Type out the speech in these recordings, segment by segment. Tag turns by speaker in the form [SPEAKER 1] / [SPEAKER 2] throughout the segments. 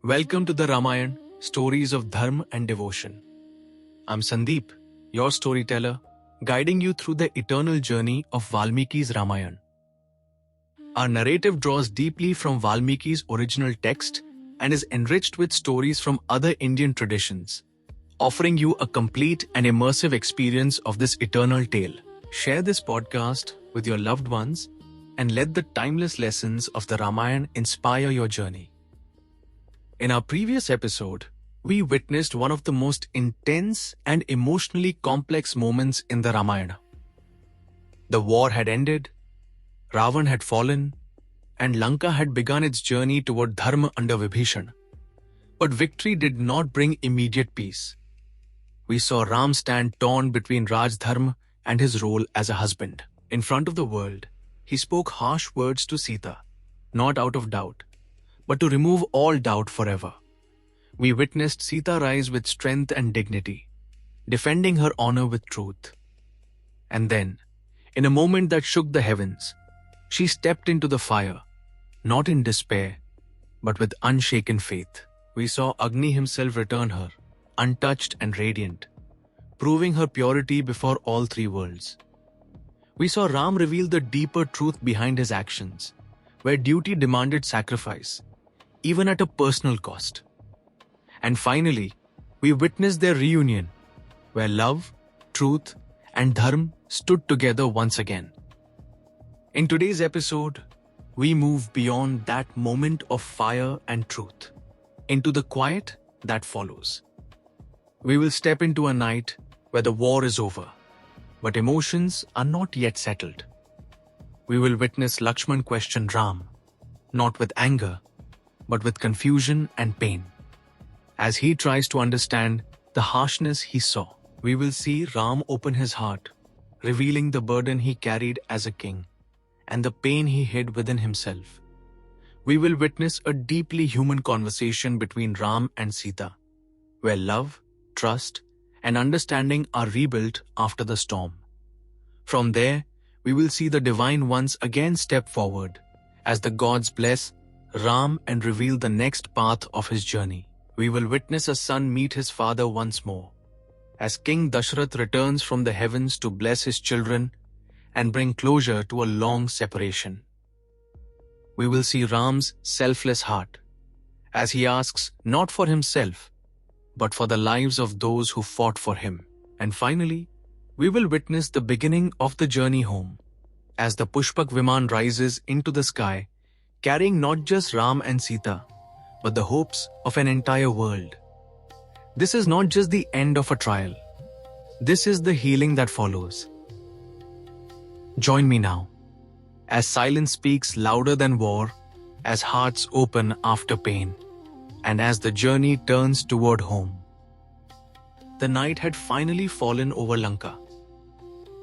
[SPEAKER 1] Welcome to the Ramayana, Stories of Dharma and Devotion. I'm Sandeep, your storyteller, guiding you through the eternal journey of Valmiki's Ramayana. Our narrative draws deeply from Valmiki's original text and is enriched with stories from other Indian traditions, offering you a complete and immersive experience of this eternal tale. Share this podcast with your loved ones and let the timeless lessons of the Ramayana inspire your journey. In our previous episode, we witnessed one of the most intense and emotionally complex moments in the Ramayana. The war had ended, Ravan had fallen, and Lanka had begun its journey toward Dharma under Vibhishan. But victory did not bring immediate peace. We saw Ram stand torn between Raj Dharma and his role as a husband. In front of the world, he spoke harsh words to Sita, not out of doubt, but to remove all doubt forever. We witnessed Sita rise with strength and dignity, defending her honor with truth. And then, in a moment that shook the heavens, she stepped into the fire, not in despair, but with unshaken faith. We saw Agni himself return her, untouched and radiant, proving her purity before all three worlds. We saw Ram reveal the deeper truth behind his actions, where duty demanded sacrifice, even at a personal cost. And finally, we witnessed their reunion, where love, truth, and dharma stood together once again. In today's episode, we move beyond that moment of fire and truth, into the quiet that follows. We will step into a night where the war is over, but emotions are not yet settled. We will witness Lakshman question Ram, not with anger, but with confusion and pain. As he tries to understand the harshness he saw, we will see Ram open his heart, revealing the burden he carried as a king and the pain he hid within himself. We will witness a deeply human conversation between Ram and Sita, where love, trust, and understanding are rebuilt after the storm. From there, we will see the divine once again step forward, as the gods bless Ram and reveal the next path of his journey. We will witness a son meet his father once more, as King Dashrath returns from the heavens to bless his children and bring closure to a long separation. We will see Ram's selfless heart, as he asks not for himself, but for the lives of those who fought for him. And finally, we will witness the beginning of the journey home, as the Pushpak Viman rises into the sky, carrying not just Ram and Sita, but the hopes of an entire world. This is not just the end of a trial. This is the healing that follows. Join me now, as silence speaks louder than war, as hearts open after pain, and as the journey turns toward home. The night had finally fallen over Lanka.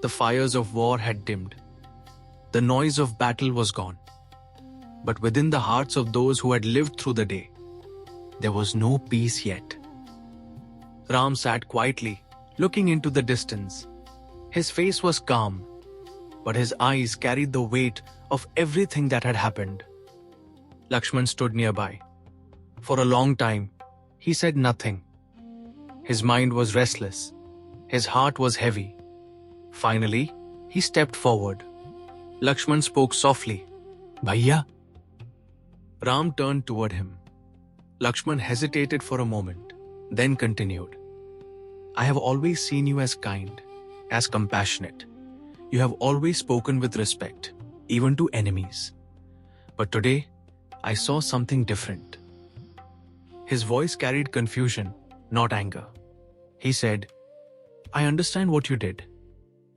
[SPEAKER 1] The fires of war had dimmed. The noise of battle was gone. But within the hearts of those who had lived through the day, there was no peace yet. Ram sat quietly, looking into the distance. His face was calm, but his eyes carried the weight of everything that had happened. Lakshman stood nearby. For a long time, he said nothing. His mind was restless. His heart was heavy. Finally, he stepped forward. Lakshman spoke softly. "Bhaiya?" Ram turned toward him. Lakshman hesitated for a moment, then continued. "I have always seen you as kind, as compassionate. You have always spoken with respect, even to enemies. But today, I saw something different." His voice carried confusion, not anger. He said, "I understand what you did.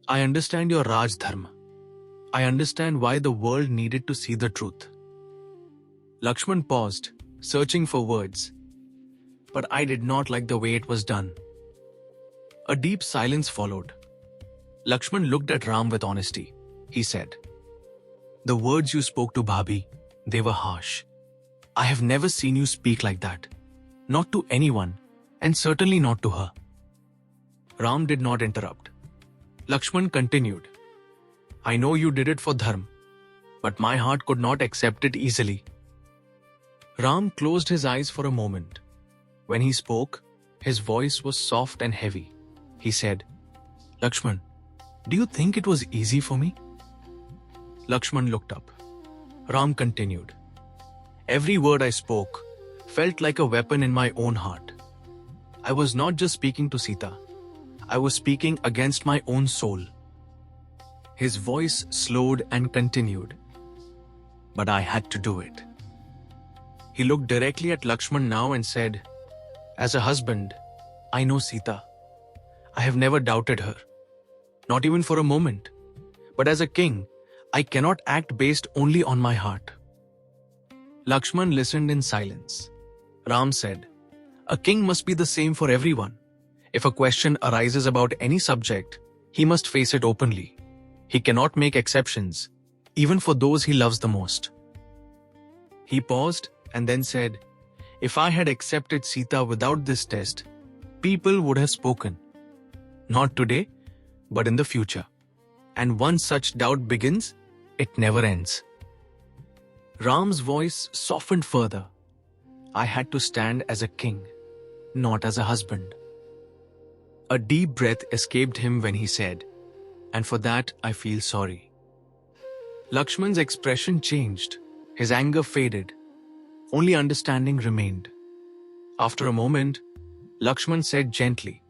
[SPEAKER 1] I understand your Raj Dharma. I understand why the world needed to see the truth." Lakshman paused, searching for words. But I did not like the way it was done. A deep silence followed. Lakshman looked at Ram with honesty. He said, "The words you spoke to Bhabhi, they were harsh. I have never seen you speak like that. Not to anyone, and certainly not to her." Ram did not interrupt. Lakshman continued, "I know you did it for Dharma, but my heart could not accept it easily. Ram closed his eyes for a moment. When he spoke, his voice was soft and heavy. He said, Lakshman, do you think it was easy for me? Lakshman looked up. Ram continued. Every word I spoke felt like a weapon in my own heart. I was not just speaking to Sita. I was speaking against my own soul. His voice slowed and continued. But I had to do it. He looked directly at Lakshman now and said, As a husband, I know Sita. I have never doubted her. Not even for a moment. But as a king, I cannot act based only on my heart. Lakshman listened in silence. Ram said, A king must be the same for everyone. If a question arises about any subject, he must face it openly. He cannot make exceptions, even for those he loves the most. He paused and then said, If I had accepted Sita without this test, people would have spoken. Not today, but in the future. And once such doubt begins, it never ends. Ram's voice softened further. I had to stand as a king, not as a husband. A deep breath escaped him when he said, And for that I feel sorry. Lakshman's expression changed. His anger faded. Only understanding remained. After a moment, Lakshman said gently,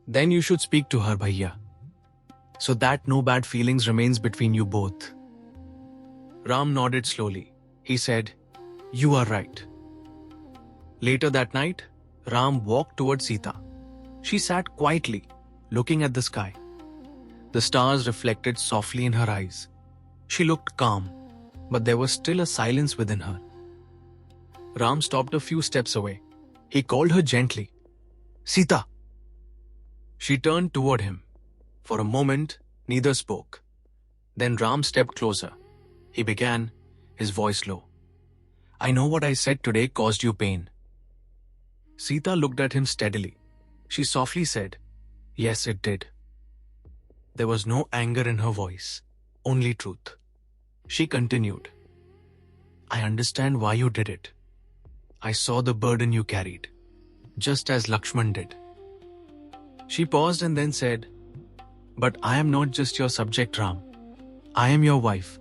[SPEAKER 1] Then you should speak to her, Bhaiya, so that no bad feelings remains between you both. Ram nodded slowly. He said, You are right. Later that night, Ram walked towards Sita. She sat quietly, looking at the sky. The stars reflected softly in her eyes. She looked calm, but there was still a silence within her. Ram stopped a few steps away. He called her gently, Sita. She turned toward him. For a moment, neither spoke. Then Ram stepped closer. He began, his voice low. I know what I said today caused you pain. Sita looked at him steadily. She softly said, Yes, it did. There was no anger in her voice, only truth. She continued, I understand why you did it. I saw the burden you carried, just as Lakshman did. She paused and then said, But I am not just your subject, Ram. I am your wife.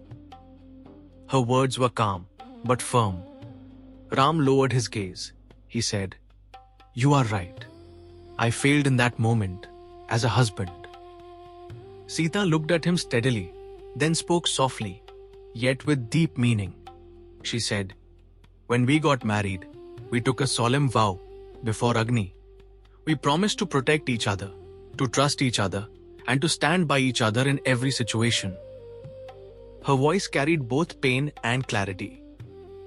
[SPEAKER 1] Her words were calm, but firm. Ram lowered his gaze. He said, You are right. I failed in that moment, as a husband. Sita looked at him steadily, then spoke softly, yet with deep meaning. She said, When we got married, we took a solemn vow before Agni. We promised to protect each other, to trust each other, and to stand by each other in every situation. Her voice carried both pain and clarity.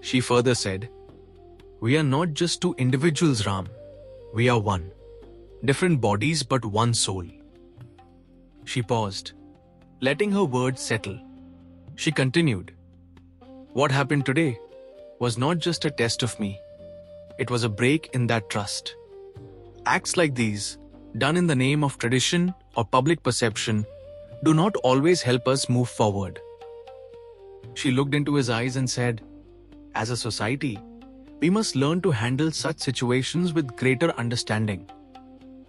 [SPEAKER 1] She further said, We are not just two individuals, Ram. We are one. Different bodies but one soul. She paused, letting her words settle. She continued, What happened today was not just a test of me. It was a break in that trust. Acts like these, done in the name of tradition or public perception, do not always help us move forward. She looked into his eyes and said, As a society, we must learn to handle such situations with greater understanding.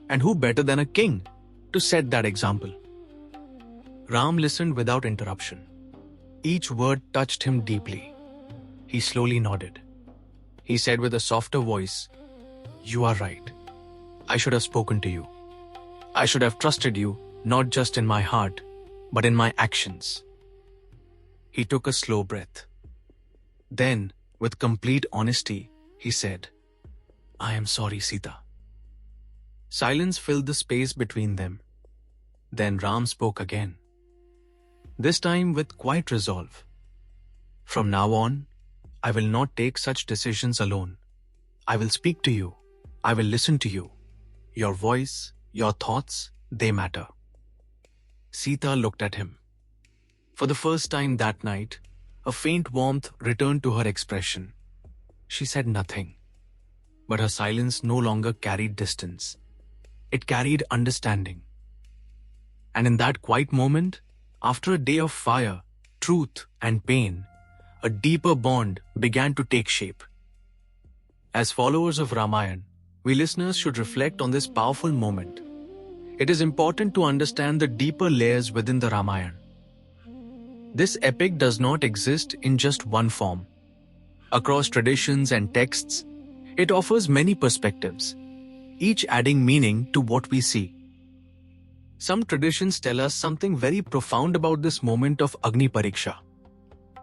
[SPEAKER 1] And who better than a king to set that example? Ram listened without interruption. Each word touched him deeply. He slowly nodded. He said with a softer voice, You are right. I should have spoken to you. I should have trusted you, not just in my heart, but in my actions. He took a slow breath. Then, with complete honesty, he said, I am sorry, Sita. Silence filled the space between them. Then Ram spoke again. This time with quiet resolve. From now on, I will not take such decisions alone. I will speak to you. I will listen to you. Your voice, your thoughts, they matter. Sita looked at him. For the first time that night, a faint warmth returned to her expression. She said nothing, but her silence no longer carried distance. It carried understanding. And in that quiet moment, after a day of fire, truth, and pain, a deeper bond began to take shape. As followers of Ramayana, we listeners should reflect on this powerful moment. It is important to understand the deeper layers within the Ramayana. This epic does not exist in just one form. Across traditions and texts, it offers many perspectives, each adding meaning to what we see. Some traditions tell us something very profound about this moment of Agni Pariksha.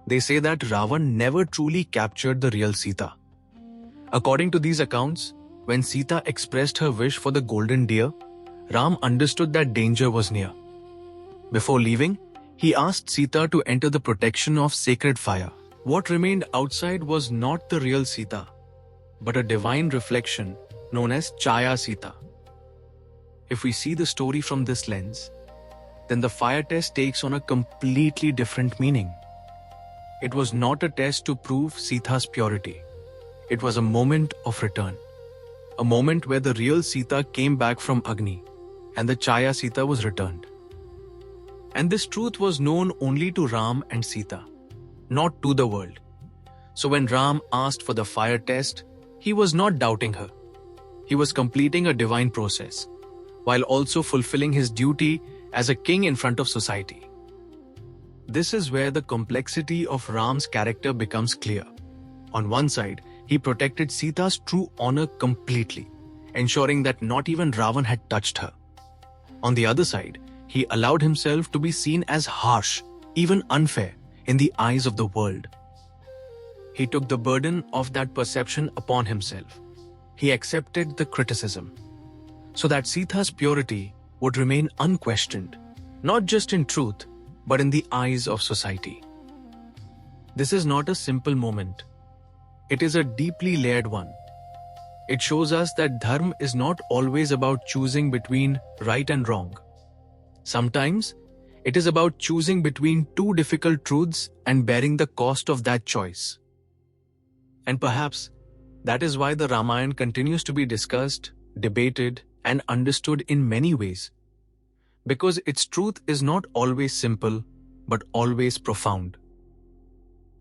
[SPEAKER 1] They say that Ravan never truly captured the real Sita. According to these accounts, when Sita expressed her wish for the golden deer, Ram understood that danger was near. Before leaving, he asked Sita to enter the protection of sacred fire. What remained outside was not the real Sita, but a divine reflection known as Chaya Sita. If we see the story from this lens, then the fire test takes on a completely different meaning. It was not a test to prove Sita's purity. It was a moment of return. A moment where the real Sita came back from Agni and the Chaya Sita was returned. And this truth was known only to Ram and Sita, not to the world. So when Ram asked for the fire test, he was not doubting her. He was completing a divine process, while also fulfilling his duty as a king in front of society. This is where the complexity of Ram's character becomes clear. On one side, he protected Sita's true honor completely, ensuring that not even Ravan had touched her. On the other side, he allowed himself to be seen as harsh, even unfair, in the eyes of the world. He took the burden of that perception upon himself. He accepted the criticism, so that Sita's purity would remain unquestioned, not just in truth, but in the eyes of society. This is not a simple moment. It is a deeply layered one. It shows us that dharma is not always about choosing between right and wrong. Sometimes, it is about choosing between two difficult truths and bearing the cost of that choice. And perhaps, that is why the Ramayana continues to be discussed, debated, and understood in many ways. Because its truth is not always simple, but always profound.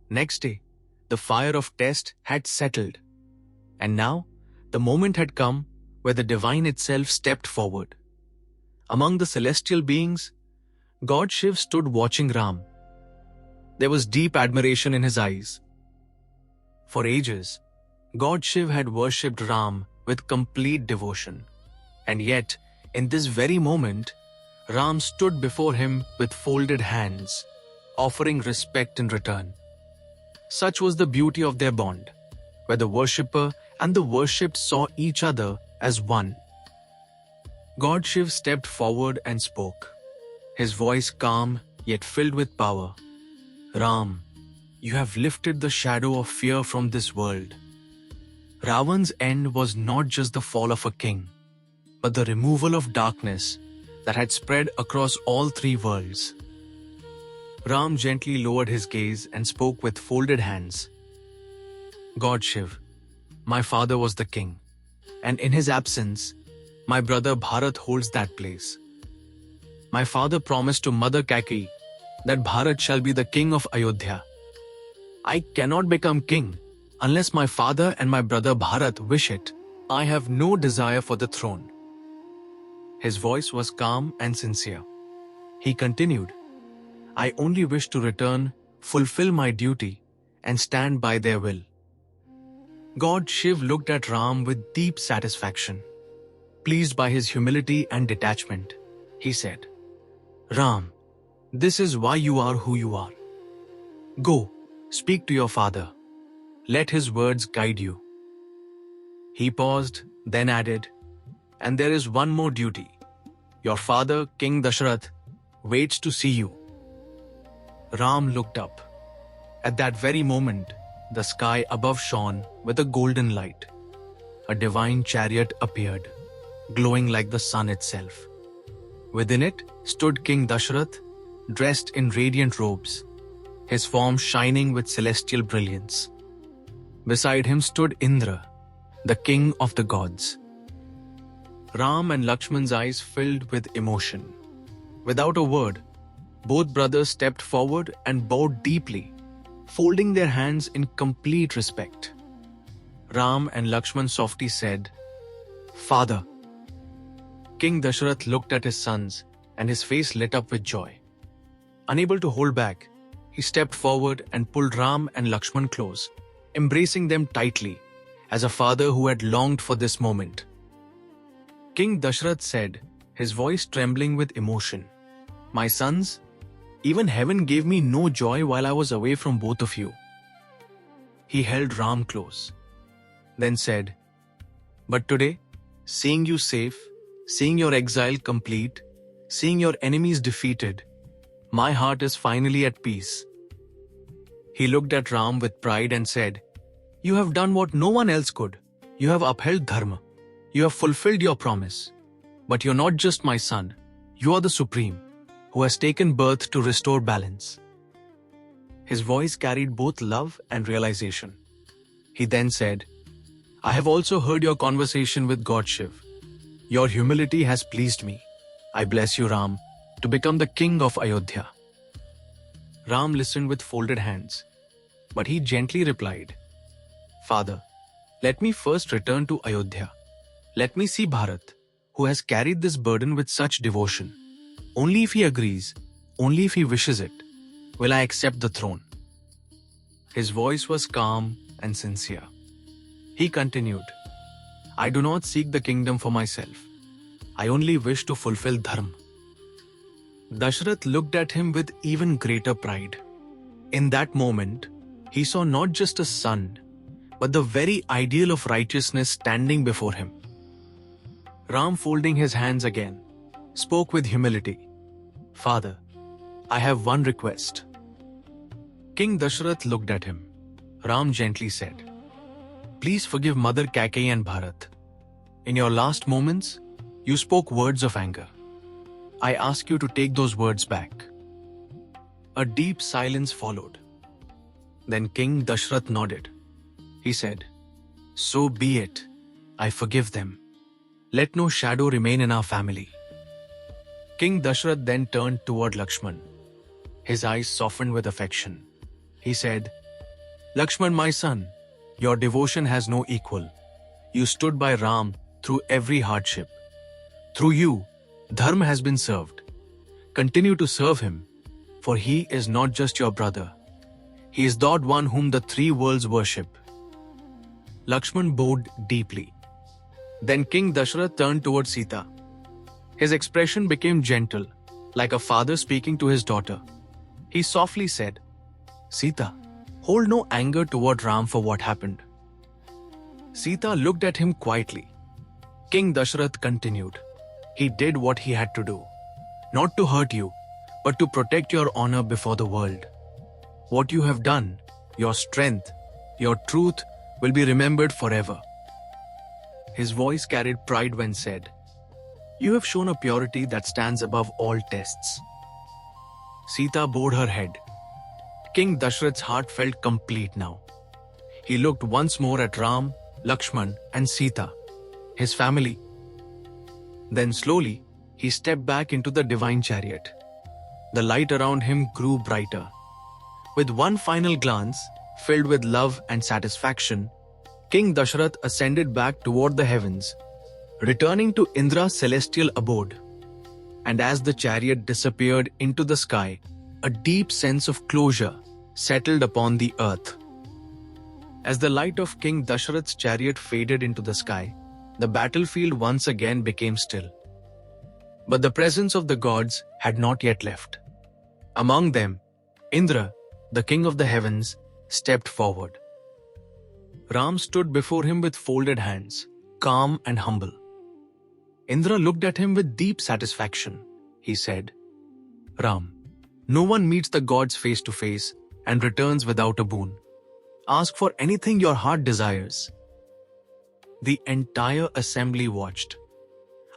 [SPEAKER 1] Next day, the fire of test had settled. And now, the moment had come where the divine itself stepped forward. Among the celestial beings, God Shiv stood watching Ram. There was deep admiration in his eyes. For ages, God Shiv had worshipped Ram with complete devotion. And yet, in this very moment, Ram stood before him with folded hands, offering respect in return. Such was the beauty of their bond, where the worshipper and the worshipped saw each other as one. God Shiv stepped forward and spoke, his voice calm yet filled with power. Ram, you have lifted the shadow of fear from this world. Ravan's end was not just the fall of a king, but the removal of darkness that had spread across all three worlds. Ram gently lowered his gaze and spoke with folded hands. God Shiv, my father was the king, and in his absence, my brother Bharat holds that place. My father promised to Mother Kaikeyi that Bharat shall be the king of Ayodhya. I cannot become king unless my father and my brother Bharat wish it. I have no desire for the throne. His voice was calm and sincere. He continued, I only wish to return, fulfill my duty, and stand by their will. God Shiv looked at Ram with deep satisfaction. Pleased by his humility and detachment, he said, Ram, this is why you are who you are. Go, speak to your father. Let his words guide you. He paused, then added, and there is one more duty. Your father, King Dasharath, waits to see you. Ram looked up. At that very moment, the sky above shone with a golden light. A divine chariot appeared, glowing like the sun itself. Within it stood King Dasharath, dressed in radiant robes, his form shining with celestial brilliance. Beside him stood Indra, the king of the gods. Ram and Lakshman's eyes filled with emotion. Without a word, both brothers stepped forward and bowed deeply, folding their hands in complete respect. Ram and Lakshman softly said, "Father." King Dasharath looked at his sons and his face lit up with joy. Unable to hold back, he stepped forward and pulled Ram and Lakshman close, embracing them tightly, as a father who had longed for this moment. King Dasharath said, his voice trembling with emotion, "My sons, even heaven gave me no joy while I was away from both of you." He held Ram close, then said, "But today, seeing you safe, seeing your exile complete, seeing your enemies defeated, my heart is finally at peace." He looked at Ram with pride and said, "You have done what no one else could. You have upheld Dharma. You have fulfilled your promise. But you're not just my son. You are the Supreme, who has taken birth to restore balance." His voice carried both love and realization. He then said, "I have also heard your conversation with God Shiv. Your humility has pleased me. I bless you, Ram, to become the king of Ayodhya." Ram listened with folded hands, but he gently replied, "Father, let me first return to Ayodhya. Let me see Bharat, who has carried this burden with such devotion. Only if he agrees, only if he wishes it, will I accept the throne." His voice was calm and sincere. He continued, "I do not seek the kingdom for myself. I only wish to fulfill Dharma." Dasharath looked at him with even greater pride. In that moment, he saw not just a son, but the very ideal of righteousness standing before him. Ram, folding his hands again, spoke with humility, "Father, I have one request." King Dasharath looked at him. Ram gently said, "Please forgive Mother Kaikeyi and Bharat. In your last moments, you spoke words of anger. I ask you to take those words back." A deep silence followed. Then King Dasharath nodded. He said, "So be it. I forgive them. Let no shadow remain in our family." King Dasharath then turned toward Lakshman. His eyes softened with affection. He said, "Lakshman, my son, your devotion has no equal. You stood by Ram through every hardship. Through you, Dharma has been served. Continue to serve him, for he is not just your brother. He is the one whom the three worlds worship." Lakshman bowed deeply. Then King Dasharath turned towards Sita. His expression became gentle, like a father speaking to his daughter. He softly said, "Sita, hold no anger toward Ram for what happened." Sita looked at him quietly. King Dasharath continued, "He did what he had to do, not to hurt you, but to protect your honor before the world. What you have done, your strength, your truth will be remembered forever." His voice carried pride when said, "You have shown a purity that stands above all tests." Sita bowed her head. King Dasharath's heart felt complete now. He looked once more at Ram, Lakshman, and Sita, his family. Then slowly, he stepped back into the divine chariot. The light around him grew brighter. With one final glance, filled with love and satisfaction, King Dasharath ascended back toward the heavens, returning to Indra's celestial abode. And as the chariot disappeared into the sky, a deep sense of closure settled upon the earth. As the light of King Dasharath's chariot faded into the sky, the battlefield once again became still. But the presence of the gods had not yet left. Among them, Indra, the king of the heavens, stepped forward. Ram stood before him with folded hands, calm and humble. Indra looked at him with deep satisfaction. He said, "Ram, no one meets the gods face to face and returns without a boon. Ask for anything your heart desires." The entire assembly watched.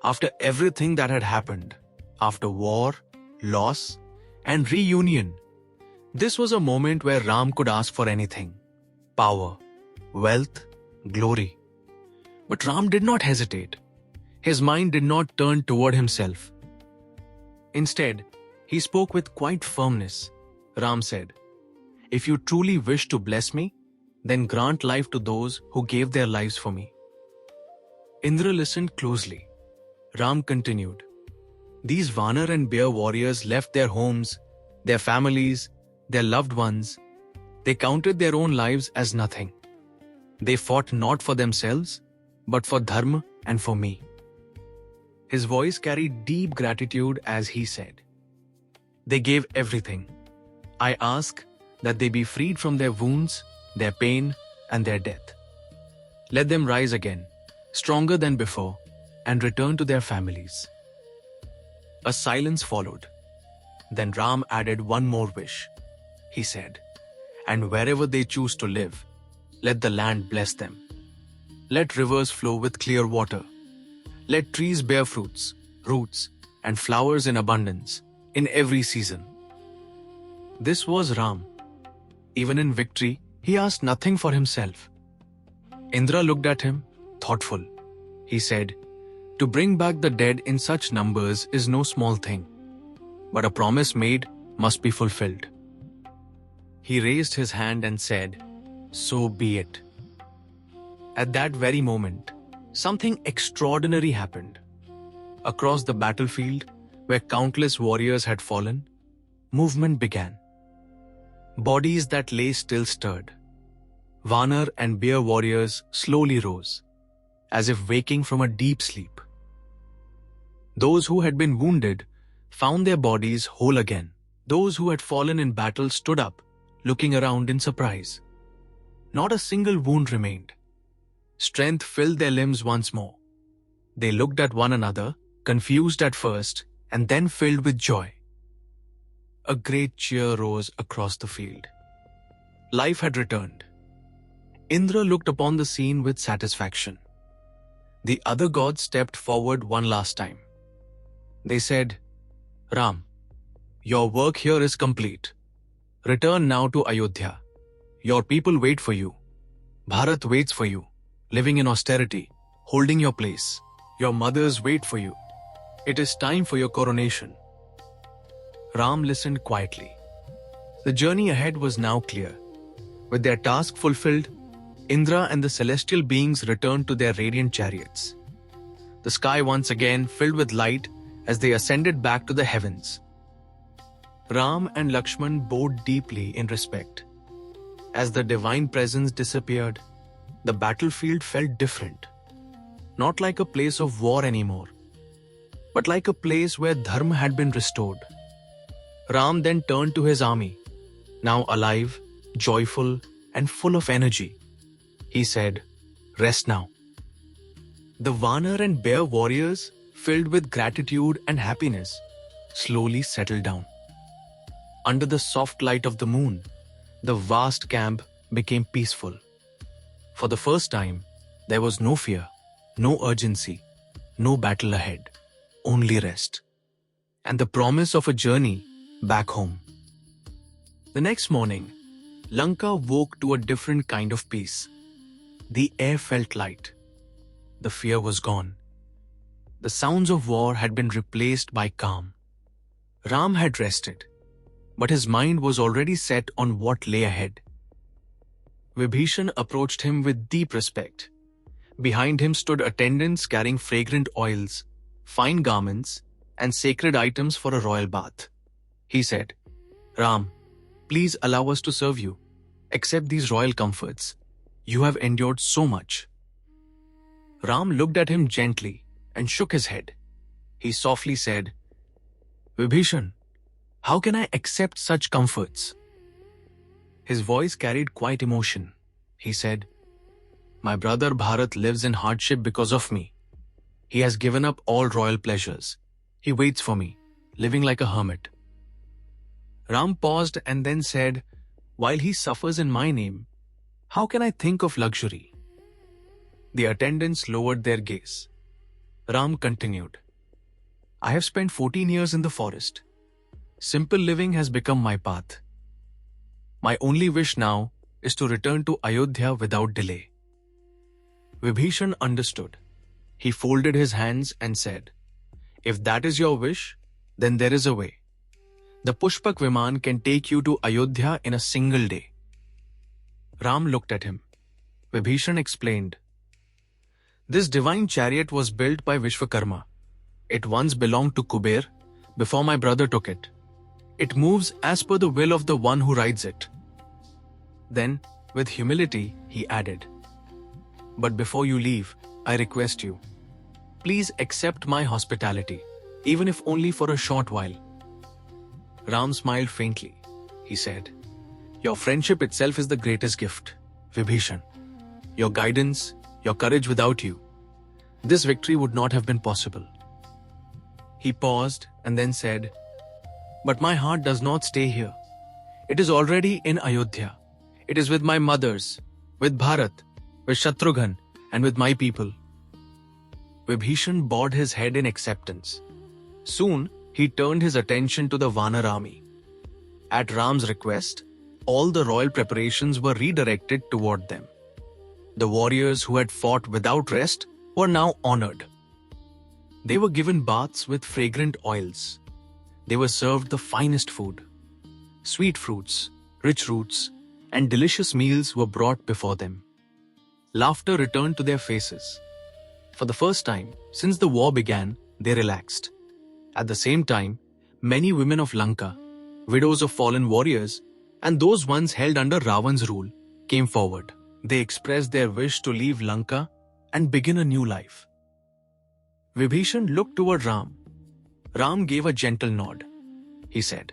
[SPEAKER 1] After everything that had happened, after war, loss, and reunion, this was a moment where Ram could ask for anything: power, wealth, glory. But Ram did not hesitate. His mind did not turn toward himself. Instead, he spoke with quiet firmness. Ram said, "If you truly wish to bless me, then grant life to those who gave their lives for me. Indra listened closely. Ram continued. These Vanar and Bear warriors left their homes, their families, their loved ones. They counted their own lives as nothing. They fought not for themselves, but for Dharma and for me. His voice carried deep gratitude as he said, They gave everything. I ask that they be freed from their wounds, their pain, and their death. Let them rise again, stronger than before, and return to their families. A silence followed. Then Ram added one more wish. He said, And wherever they choose to live, let the land bless them. Let rivers flow with clear water. Let trees bear fruits, roots, and flowers in abundance in every season. This was Ram. Even in victory, he asked nothing for himself. Indra looked at him, thoughtful. He said, To bring back the dead in such numbers is no small thing, but a promise made must be fulfilled. He raised his hand and said, So be it. At that very moment, something extraordinary happened. Across the battlefield, where countless warriors had fallen, movement began. Bodies that lay still stirred. Vanar and Bear warriors slowly rose, as if waking from a deep sleep. Those who had been wounded found their bodies whole again. Those who had fallen in battle stood up, looking around in surprise. Not a single wound remained. Strength filled their limbs once more. They looked at one another, confused at first, and then filled with joy. A great cheer rose across the field. Life had returned. Indra looked upon the scene with satisfaction. The other gods stepped forward one last time. They said, Ram, your work here is complete. Return now to Ayodhya. Your people wait for you. Bharat waits for you, living in austerity, holding your place. Your mothers wait for you. It is time for your coronation. Ram listened quietly. The journey ahead was now clear. With their task fulfilled, Indra and the celestial beings returned to their radiant chariots. The sky once again filled with light as they ascended back to the heavens. Ram and Lakshman bowed deeply in respect. As the divine presence disappeared, the battlefield felt different. Not like a place of war anymore, but like a place where Dharma had been restored. Ram then turned to his army, now alive, joyful, and full of energy. He said, Rest now. The Vanar and Bear warriors, filled with gratitude and happiness, slowly settled down. Under the soft light of the moon, the vast camp became peaceful. For the first time, there was no fear, no urgency, no battle ahead, only rest, and the promise of a journey back home. The next morning, Lanka woke to a different kind of peace. The air felt light. The fear was gone. The sounds of war had been replaced by calm. Ram had rested, but his mind was already set on what lay ahead. Vibhishan approached him with deep respect. Behind him stood attendants carrying fragrant oils, fine garments, and sacred items for a royal bath. He said, Ram, please allow us to serve you. Accept these royal comforts. You have endured so much. Ram looked at him gently and shook his head. He softly said, Vibhishan, how can I accept such comforts? His voice carried quite emotion. He said, My brother Bharat lives in hardship because of me. He has given up all royal pleasures. He waits for me, living like a hermit. Ram paused and then said, While he suffers in my name, how can I think of luxury? The attendants lowered their gaze. Ram continued, I have spent 14 years in the forest. Simple living has become my path. My only wish now is to return to Ayodhya without delay. Vibhishan understood. He folded his hands and said, If that is your wish, then there is a way. The Pushpak Viman can take you to Ayodhya in a single day. Ram looked at him. Vibhishan explained, "This divine chariot was built by Vishwakarma. It once belonged to Kuber before my brother took it. It moves as per the will of the one who rides it." Then, with humility, he added, "But before you leave, I request you, please accept my hospitality, even if only for a short while." Ram smiled faintly. He said, "Your friendship itself is the greatest gift, Vibhishan. Your guidance, your courage without you, this victory would not have been possible." He paused and then said, "But my heart does not stay here. It is already in Ayodhya. It is with my mothers, with Bharat, with Shatrughan, and with my people." Vibhishan bowed his head in acceptance. Soon, he turned his attention to the Vanar army. At Ram's request, all the royal preparations were redirected toward them. The warriors who had fought without rest were now honored. They were given baths with fragrant oils. They were served the finest food. Sweet fruits, rich roots, and delicious meals were brought before them. Laughter returned to their faces. For the first time since the war began, they relaxed. At the same time, many women of Lanka, widows of fallen warriors, and those once held under Ravan's rule, came forward. They expressed their wish to leave Lanka and begin a new life. Vibhishan looked toward Ram. Ram gave a gentle nod. He said,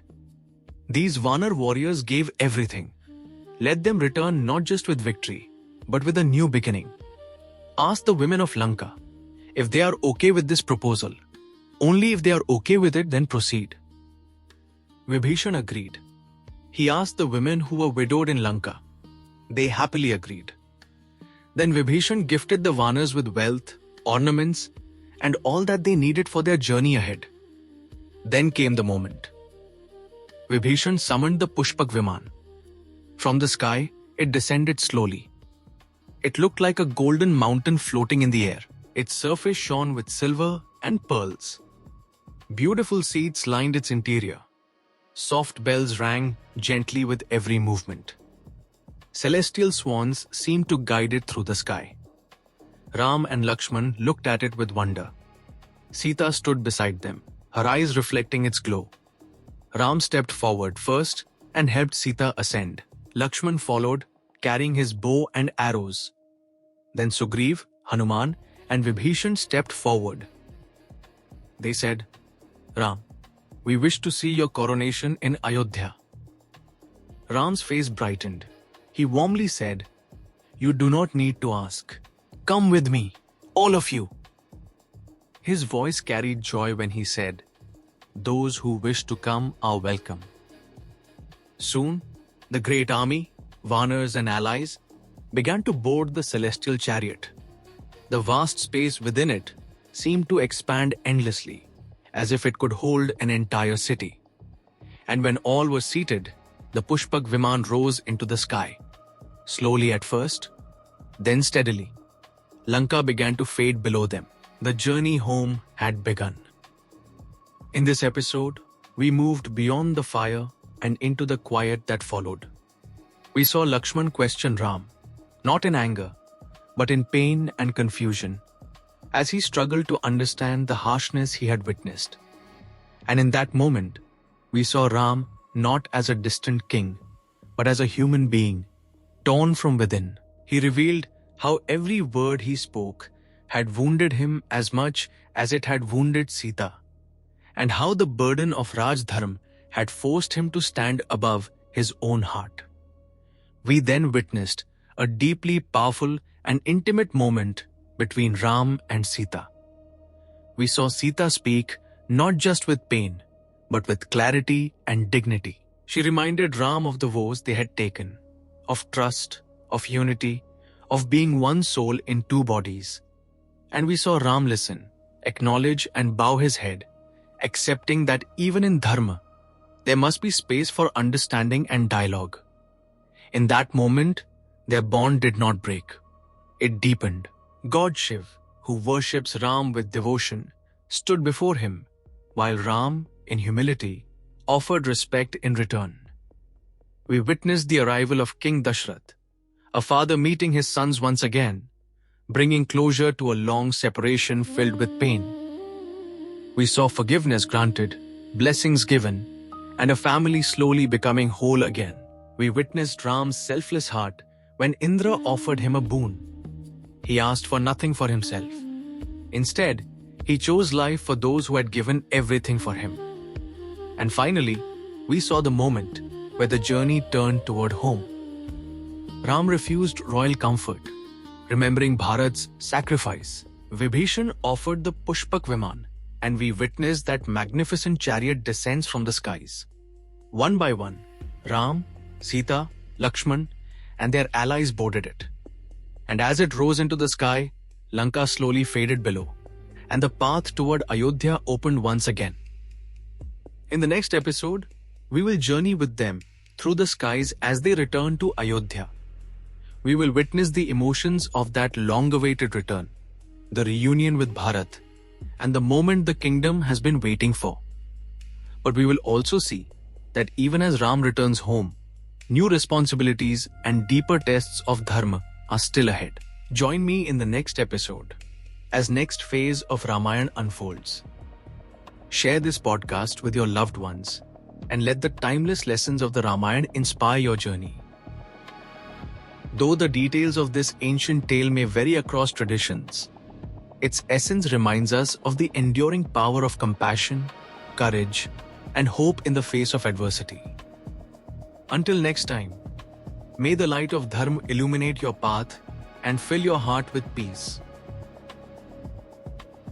[SPEAKER 1] "These Vanar warriors gave everything. Let them return not just with victory, but with a new beginning. Ask the women of Lanka if they are okay with this proposal. Only if they are okay with it, then proceed." Vibhishan agreed. He asked the women who were widowed in Lanka. They happily agreed. Then Vibhishan gifted the Vanars with wealth, ornaments, and all that they needed for their journey ahead. Then came the moment. Vibhishan summoned the Pushpak Viman. From the sky, it descended slowly. It looked like a golden mountain floating in the air. Its surface shone with silver and pearls. Beautiful seats lined its interior. Soft bells rang gently with every movement. Celestial swans seemed to guide it through the sky. Ram and Lakshman looked at it with wonder. Sita stood beside them, her eyes reflecting its glow. Ram stepped forward first and helped Sita ascend. Lakshman followed, carrying his bow and arrows. Then Sugriv, Hanuman, and Vibhishan stepped forward. They said, "Ram, we wish to see your coronation in Ayodhya." Ram's face brightened. He warmly said, "You do not need to ask. Come with me, all of you." His voice carried joy when he said, "Those who wish to come are welcome." Soon, the great army, Vanars and allies, began to board the celestial chariot. The vast space within it seemed to expand endlessly, as if it could hold an entire city. And when all were seated, the Pushpak Viman rose into the sky. Slowly at first, then steadily. Lanka began to fade below them. The journey home had begun. In this episode, we moved beyond the fire and into the quiet that followed. We saw Lakshman question Ram, not in anger, but in pain and confusion, as he struggled to understand the harshness he had witnessed. And in that moment, we saw Ram not as a distant king, but as a human being, torn from within. He revealed how every word he spoke had wounded him as much as it had wounded Sita, and how the burden of Rajdharm had forced him to stand above his own heart. We then witnessed a deeply powerful and intimate moment between Ram and Sita. We saw Sita speak not just with pain, but with clarity and dignity. She reminded Ram of the vows they had taken, of trust, of unity, of being one soul in two bodies. And we saw Ram listen, acknowledge and bow his head, accepting that even in Dharma, there must be space for understanding and dialogue. In that moment, their bond did not break. It deepened. God Shiv, who worships Ram with devotion, stood before him, while Ram, in humility, offered respect in return. We witnessed the arrival of King Dashrath, a father meeting his sons once again, bringing closure to a long separation filled with pain. We saw forgiveness granted, blessings given, and a family slowly becoming whole again. We witnessed Ram's selfless heart when Indra offered him a boon. He asked for nothing for himself. Instead, he chose life for those who had given everything for him. And finally, we saw the moment where the journey turned toward home. Ram refused royal comfort, remembering Bharat's sacrifice. Vibhishan offered the Pushpak Viman, and we witnessed that magnificent chariot descends from the skies. One by one, Ram, Sita, Lakshman, and their allies boarded it. And as it rose into the sky, Lanka slowly faded below, and the path toward Ayodhya opened once again. In the next episode, we will journey with them through the skies as they return to Ayodhya. We will witness the emotions of that long-awaited return, the reunion with Bharat, and the moment the kingdom has been waiting for. But we will also see that even as Ram returns home, new responsibilities and deeper tests of dharma are still ahead. Join me in the next episode as next phase of Ramayana unfolds. Share this podcast with your loved ones and let the timeless lessons of the Ramayana inspire your journey. Though the details of this ancient tale may vary across traditions, its essence reminds us of the enduring power of compassion, courage, and hope in the face of adversity. Until next time, may the light of Dharma illuminate your path and fill your heart with peace.